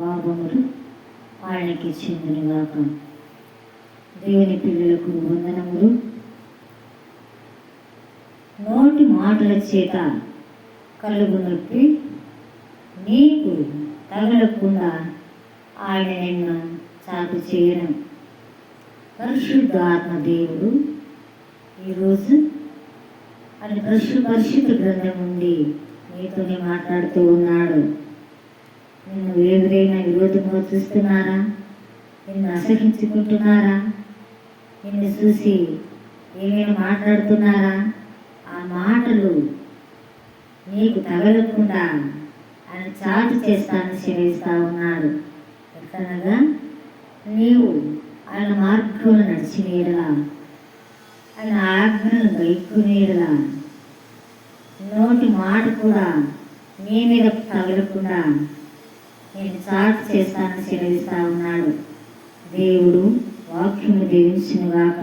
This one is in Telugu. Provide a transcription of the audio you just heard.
లాభములు ఆయనకి చెందునుగాక. దేవుని పిల్లలకు వందనములు. నోటి మాటల చేత కలుగు నొప్పి నీకు తగలకుండా ఆయన నిన్ను చాటు చేయడం. పరిశుద్ధాత్మ దేవుడు ఈరోజు అది పరిశుద్ధ గ్రంథం నుండి నీతోనే మాట్లాడుతూ ఉన్నాడు. నిన్ను ఎవరైనా విరోధంగా చూస్తున్నారా? నిన్ను అసహించుకుంటున్నారా? నిన్ను చూసి ఏమైనా మాట్లాడుతున్నారా? ఆ మాటలు నీకు తగలకుండా ఆయన చాటు చేస్తానని సెలవిస్తా ఉన్నాడు. ఎక్కడగా నీవు ఆయన మార్గంలో నడిచినేలా, ఆయన ఆజ్ఞలను గైక్కునేలా, నోటి మాట కూడా నీ మీద తగలకుండా నేను చాటు చేస్తానని సెలవిస్తా ఉన్నాడు. దేవుడు వాక్యము దీవించునుగాక.